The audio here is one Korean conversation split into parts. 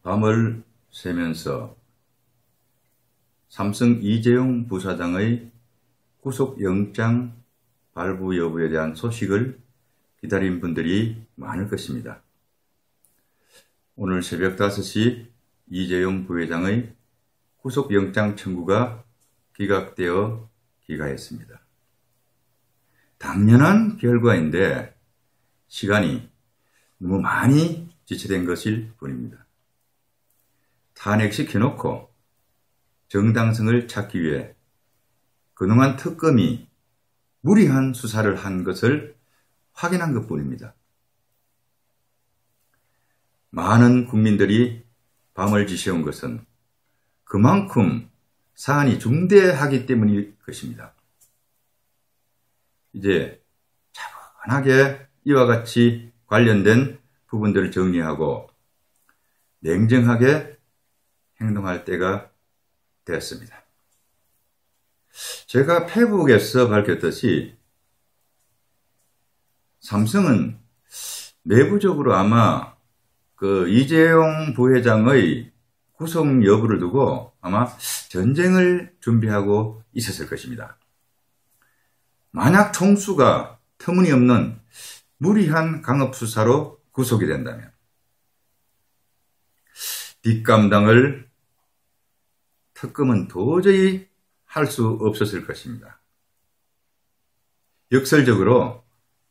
밤을 새면서 삼성 이재용 부사장의 구속영장 발부 여부에 대한 소식을 기다린 분들이 많을 것입니다. 오늘 새벽 5시 이재용 부회장의 구속영장 청구가 기각되어 기각했습니다. 당연한 결과인데 시간이 너무 많이 지체된 것일 뿐입니다. 탄핵시켜놓고 정당성을 찾기 위해 그동안 특검이 무리한 수사를 한 것을 확인한 것뿐입니다. 많은 국민들이 밤을 지새운 것은 그만큼 사안이 중대하기 때문일 것입니다. 이제 차분하게 이와 같이 관련된 부분들을 정리하고 냉정하게 행동할 때가 되었습니다. 제가 페이북에서 밝혔듯이 삼성은 내부적으로 아마 이재용 부회장의 구속 여부를 두고 아마 전쟁을 준비하고 있었을 것입니다. 만약 총수가 터무니없는 무리한 강압수사로 구속이 된다면 뒷감당을 특검은 도저히 할 수 없었을 것입니다. 역설적으로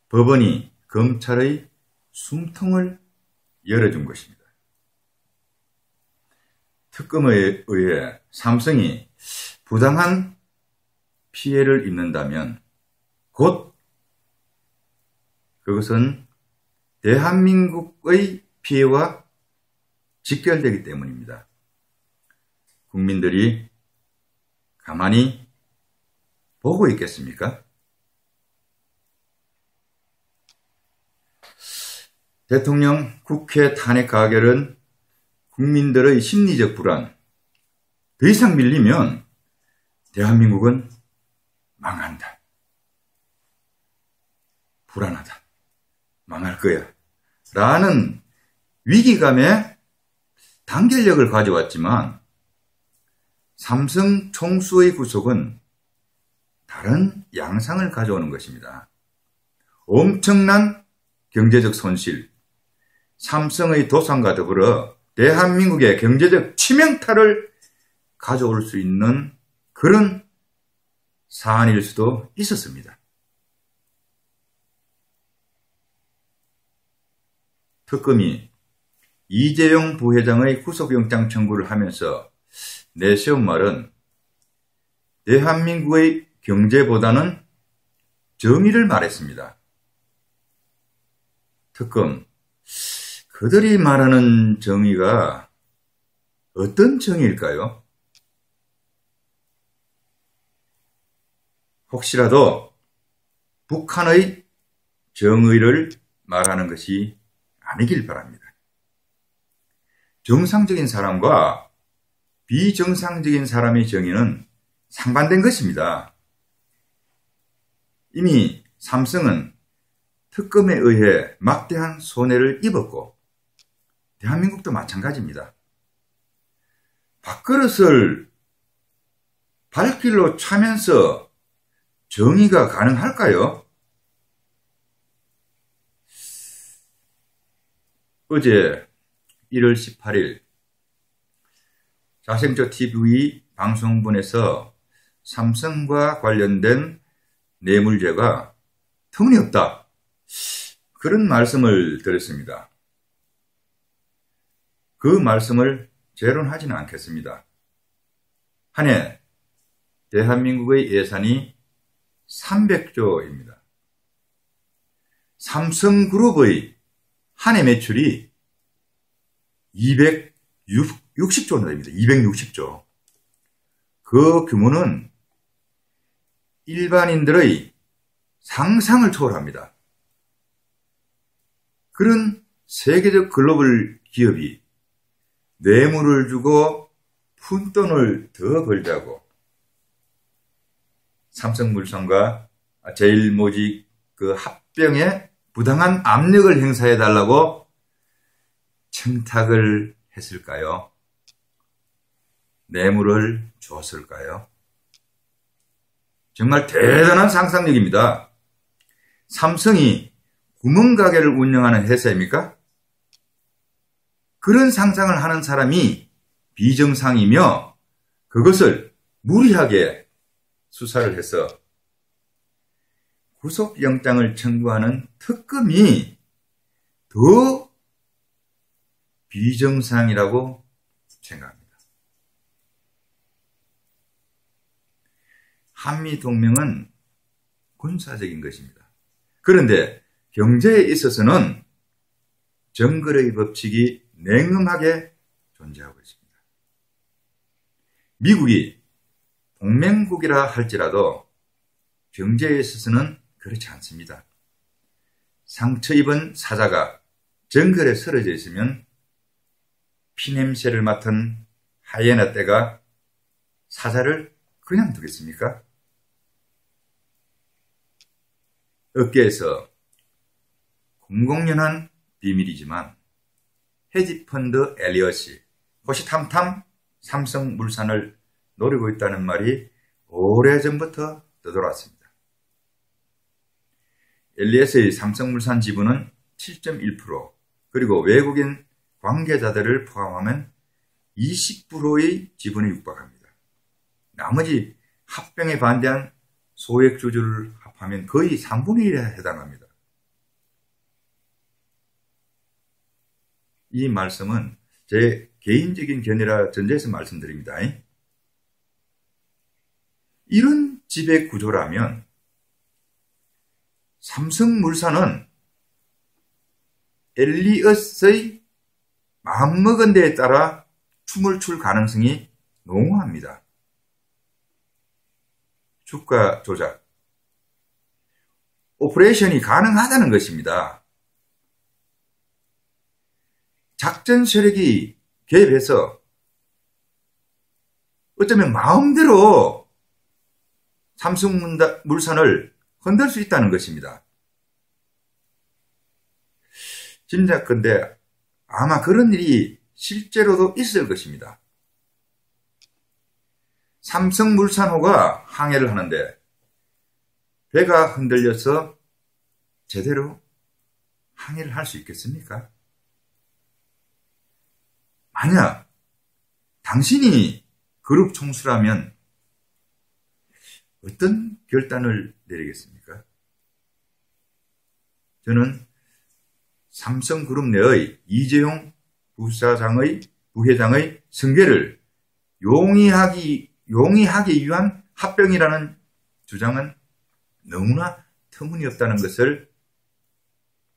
법원이 검찰의 숨통을 열어준 것입니다. 특검에 의해 삼성이 부당한 피해를 입는다면 곧 그것은 대한민국의 피해와 직결되기 때문입니다. 국민들이 가만히 보고 있겠습니까? 대통령, 국회 탄핵 가결은 국민들의 심리적 불안, 더 이상 밀리면 대한민국은 망한다. 불안하다. 망할 거야. 라는 위기감에 단결력을 가져왔지만 삼성 총수의 구속은 다른 양상을 가져오는 것입니다. 엄청난 경제적 손실, 삼성의 도산과 더불어 대한민국의 경제적 치명타를 가져올 수 있는 그런 사안일 수도 있었습니다. 특검이 이재용 부회장의 구속영장 청구를 하면서 내세운 말은 대한민국의 경제보다는 정의를 말했습니다. 특검, 그들이 말하는 정의가 어떤 정의일까요? 혹시라도 북한의 정의를 말하는 것이 아니길 바랍니다. 정상적인 사람과 비정상적인 사람의 정의는 상반된 것입니다. 이미 삼성은 특검에 의해 막대한 손해를 입었고 대한민국도 마찬가지입니다. 밥그릇을 발길로 차면서 정의가 가능할까요? 어제 1월 18일 자생초TV 방송분에서 삼성과 관련된 뇌물죄가 터무니없다. 그런 말씀을 드렸습니다. 그 말씀을 재론하지는 않겠습니다. 한 해 대한민국의 예산이 300조입니다. 삼성그룹의 한 해 매출이 260조 원입니다. 260조. 그 규모는 일반인들의 상상을 초월합니다. 그런 세계적 글로벌 기업이 뇌물을 주고 푼돈을 더 벌자고 삼성물산과 제일모직 그 합병에 부당한 압력을 행사해달라고 청탁을 했을까요? 뇌물을 줬을까요? 정말 대단한 상상력입니다. 삼성이 구멍가게를 운영하는 회사입니까? 그런 상상을 하는 사람이 비정상이며 그것을 무리하게 수사를 해서 구속영장을 청구하는 특검이 더 비정상이라고 생각합니다. 한미동맹은 군사적인 것입니다. 그런데 경제에 있어서는 정글의 법칙이 냉엄하게 존재하고 있습니다. 미국이 동맹국이라 할지라도 경제에 있어서는 그렇지 않습니다. 상처 입은 사자가 정글에 쓰러져 있으면 피냄새를 맡은 하이에나 떼가 사자를 그냥 두겠습니까? 업계에서 공공연한 비밀이지만 헤지펀드 엘리엇이 호시탐탐 삼성물산을 노리고 있다는 말이 오래전부터 떠돌아왔습니다. 엘리엇의 삼성물산 지분은 7.1%, 그리고 외국인 관계자들을 포함하면 20%의 지분에 육박합니다. 나머지 합병에 반대한 소액주주를 합하면 거의 3분의 1에 해당합니다. 이 말씀은 제 개인적인 견해라 전제해서 말씀드립니다. 이런 지배 구조라면 삼성물산은 엘리엇의 마음먹은 데에 따라 춤을 출 가능성이 농후합니다. 주가 조작, 오퍼레이션이 가능하다는 것입니다. 작전 세력이 개입해서 어쩌면 마음대로 삼성물산을 흔들 수 있다는 것입니다. 짐작컨대 아마 그런 일이 실제로도 있을 것입니다. 삼성물산호가 항해를 하는데 배가 흔들려서 제대로 항해를 할 수 있겠습니까? 만약 당신이 그룹 총수라면 어떤 결단을 내리겠습니까? 저는 삼성그룹 내의 이재용 부회장의 승계를 용이하기 위한 합병이라는 주장은 너무나 터무니없다는 것을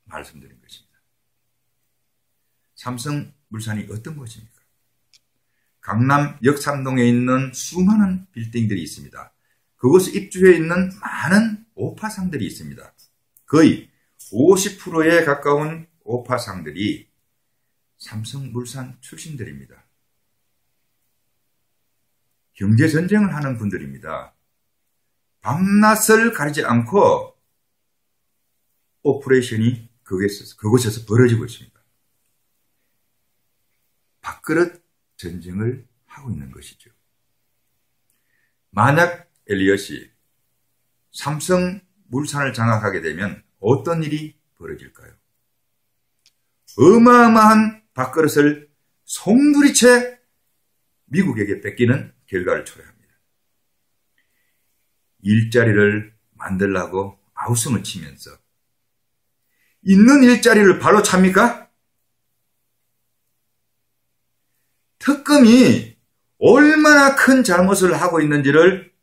말씀드린 것입니다. 삼성물산이 어떤 곳입니까? 강남 역삼동에 있는 수많은 빌딩들이 있습니다. 그곳에 입주해 있는 많은 오파상들이 있습니다. 거의 50%에 가까운 오파상들이 삼성물산 출신들입니다. 경제전쟁을 하는 분들입니다. 밤낮을 가리지 않고 오퍼레이션이 그곳에서 벌어지고 있습니다. 밥그릇 전쟁을 하고 있는 것이죠. 만약 엘리엇이 삼성물산을 장악하게 되면 어떤 일이 벌어질까요? 어마어마한 밥그릇을 송두리째 미국에게 뺏기는 결과를 초래합니다. 일자리를 만들라고 아우성을 치면서 있는 일자리를 발로 찹니까? 특검이 얼마나 큰 잘못을 하고 있는지를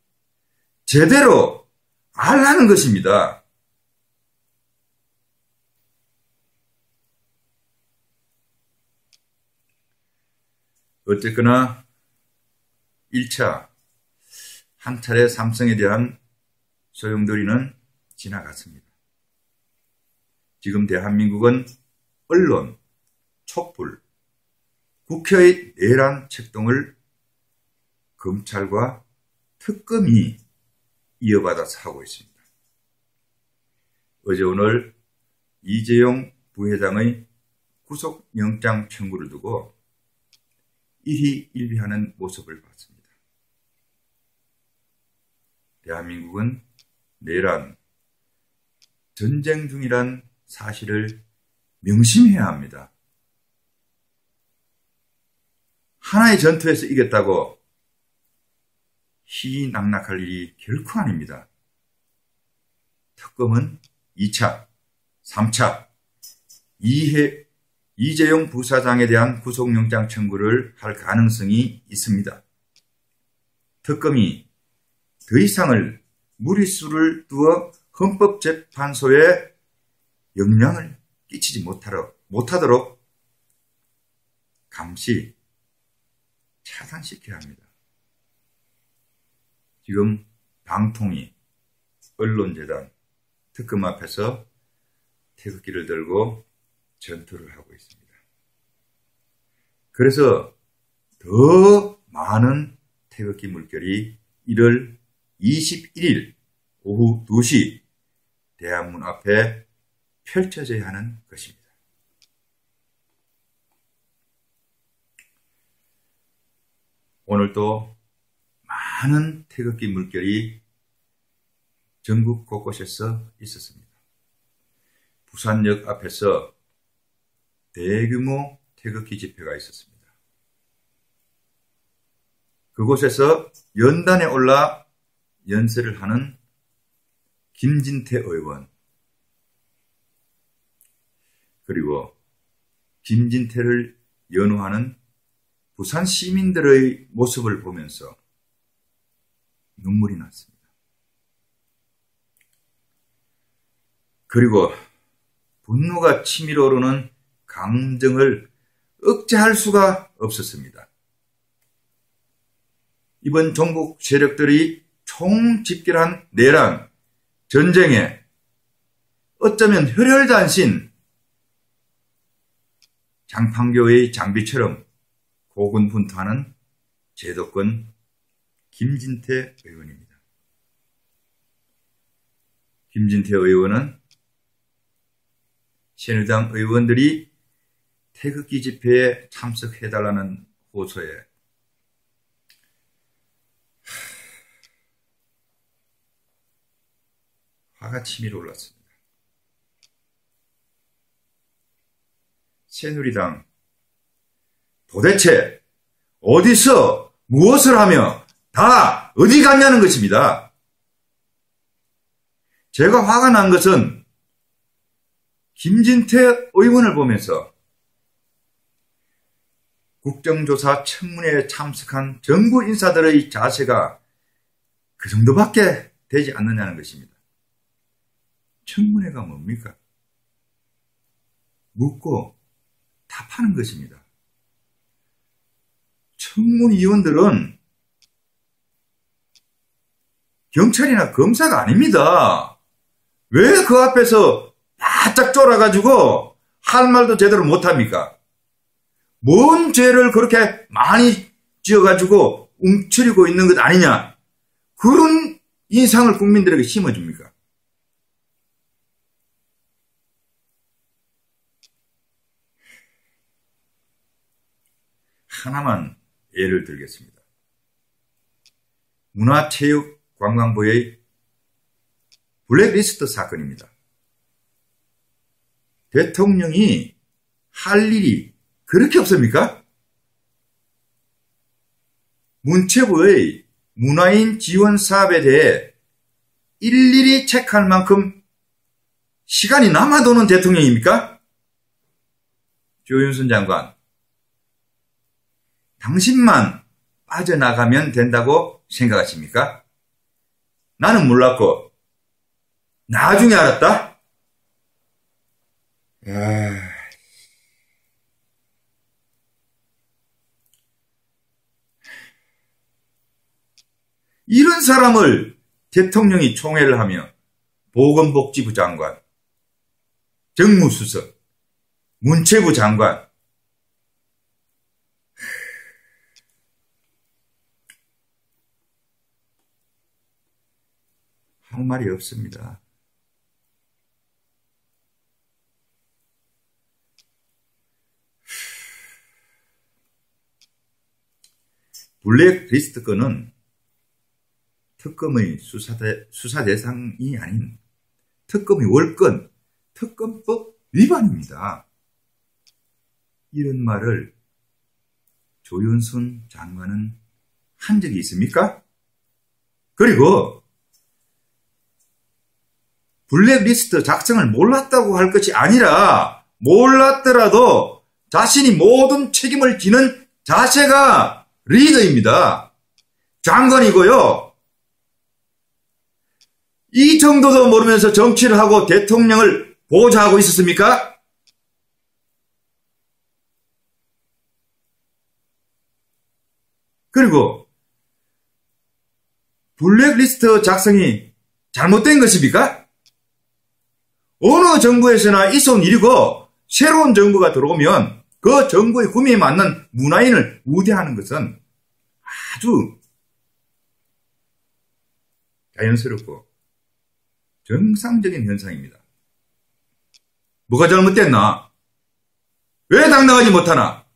제대로 알라는 것입니다. 어쨌거나 1차 한 차례 삼성에 대한 소용돌이는 지나갔습니다. 지금 대한민국은 언론, 촛불, 국회의 내란 책동을 검찰과 특검이 이어받아서 하고 있습니다. 어제 오늘 이재용 부회장의 구속영장 청구를 두고 일희일비하는 모습을 봤습니다. 대한민국은 내란, 전쟁 중이란 사실을 명심해야 합니다. 하나의 전투에서 이겼다고 희낙낙할 일이 결코 아닙니다. 특검은 2차, 3차, 이재용 부사장에 대한 구속영장 청구를 할 가능성이 있습니다. 특검이 더 이상을 무리수를 두어 헌법재판소에 영향을 끼치지 못하도록 감시, 차단시켜야 합니다. 지금 방통위, 언론재단, 특검 앞에서 태극기를 들고 전투를 하고 있습니다. 그래서 더 많은 태극기 물결이 1월 21일 오후 2시 대한문 앞에 펼쳐져야 하는 것입니다. 오늘도 많은 태극기 물결이 전국 곳곳에서 있었습니다. 부산역 앞에서 대규모 태극기 집회가 있었습니다. 그곳에서 연단에 올라 연설을 하는 김진태 의원, 그리고 김진태를 연호하는 부산 시민들의 모습을 보면서 눈물이 났습니다. 그리고 분노가 치밀어 오르는 감정을 억제할 수가 없었습니다. 이번 종북 세력들이 총집결한 내란, 전쟁에 어쩌면 혈혈단신 장판교의 장비처럼 고군분투하는 제도권 김진태 의원입니다. 김진태 의원은 새누리당 의원들이 태극기 집회에 참석해달라는 호소에 화가 치밀어 올랐습니다. 새누리당 도대체 어디서 무엇을 하며 다 어디 갔냐는 것입니다. 제가 화가 난 것은 김진태 의원을 보면서 국정조사 청문회에 참석한 정부 인사들의 자세가 그 정도밖에 되지 않느냐는 것입니다. 청문회가 뭡니까? 묻고 답하는 것입니다. 청문위원들은 경찰이나 검사가 아닙니다. 왜 그 앞에서 바짝 쫄아가지고 할 말도 제대로 못합니까? 뭔 죄를 그렇게 많이 지어가지고 움츠리고 있는 것 아니냐? 그런 인상을 국민들에게 심어줍니까? 하나만 예를 들겠습니다. 문화체육관광부의 블랙리스트 사건입니다. 대통령이 할 일이 그렇게 없습니까? 문체부의 문화인 지원 사업에 대해 일일이 체크할 만큼 시간이 남아도는 대통령입니까? 조윤선 장관, 당신만 빠져나가면 된다고 생각하십니까? 나는 몰랐고 나중에 알았다? 이런 사람을 대통령이 총애를 하며 보건복지부 장관, 정무수석, 문체부 장관, 할 말이 없습니다. 블랙리스트 건은 특검의 수사 대상이 아닌 특검의 월권, 특검법 위반입니다. 이런 말을 조윤선 장관은 한 적이 있습니까? 그리고 블랙리스트 작성을 몰랐다고 할 것이 아니라 몰랐더라도 자신이 모든 책임을 지는 자세가 리더입니다. 장관이고요. 이 정도도 모르면서 정치를 하고 대통령을 보좌하고 있었습니까? 그리고 블랙리스트 작성이 잘못된 것입니까? 어느 정부에서나 있어온 일이고 새로운 정부가 들어오면 그 정부의 구미에 맞는 문화인을 우대하는 것은 아주 자연스럽고 정상적인 현상입니다. 뭐가 잘못됐나? 왜 당당하지 못하나?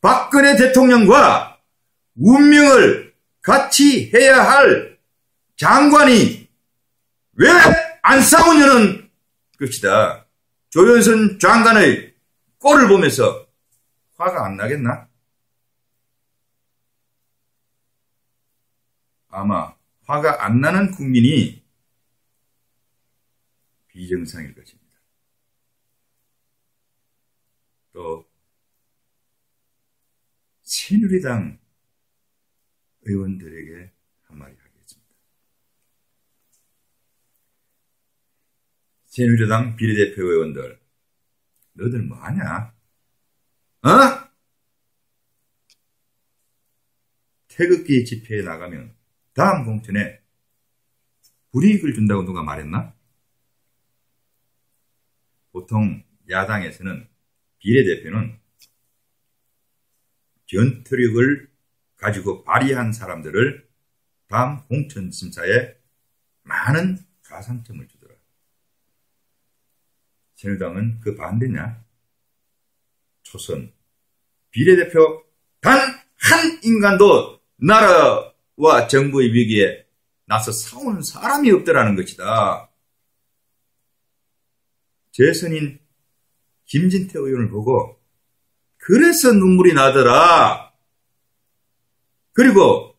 박근혜 대통령과 운명을 같이 해야 할 장관이 왜 안 싸우냐는 것이다. 조윤선 장관의 꼴을 보면서 화가 안 나겠나? 아마 화가 안 나는 국민이 비정상일 것입니다. 또 새누리당 의원들에게 한마디 하겠습니다. 새누리당 비례대표 의원들, 너들 뭐하냐? 어? 태극기 집회에 나가면 다음 공천에 불이익을 준다고 누가 말했나? 보통 야당에서는 비례대표는 전투력을 가지고 발휘한 사람들을 다음 공천 심사에 많은 가산점을 주더라. 새누리당은 그 반대냐? 초선 비례대표 단 한 인간도 나라와 정부의 위기에 나서 싸우는 사람이 없더라는 것이다. 재선인 김진태 의원을 보고 그래서 눈물이 나더라. 그리고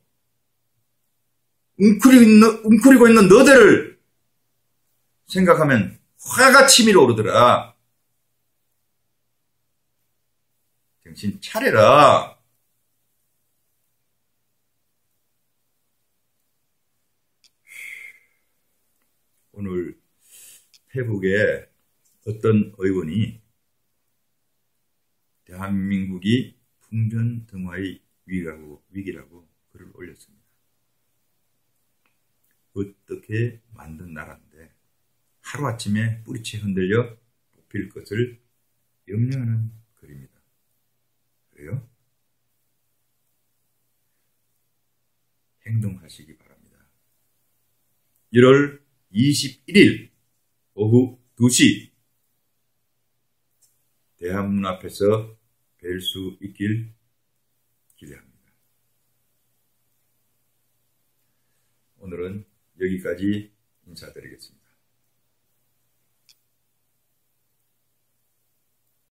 웅크리고 있는 너들을 생각하면 화가 치밀어 오르더라. 정신 차려라. 오늘 페북에 어떤 의원이 대한민국이 풍전등화의 위기라고 글을 올렸습니다. 어떻게 만든 나라인데 하루아침에 뿌리채 흔들려 뽑힐 것을 염려하는 글입니다. 그래요? 행동하시기 바랍니다. 1월 21일 오후 2시 대한문 앞에서 뵐 수 있길 기대합니다. 오늘은 여기까지 인사드리겠습니다.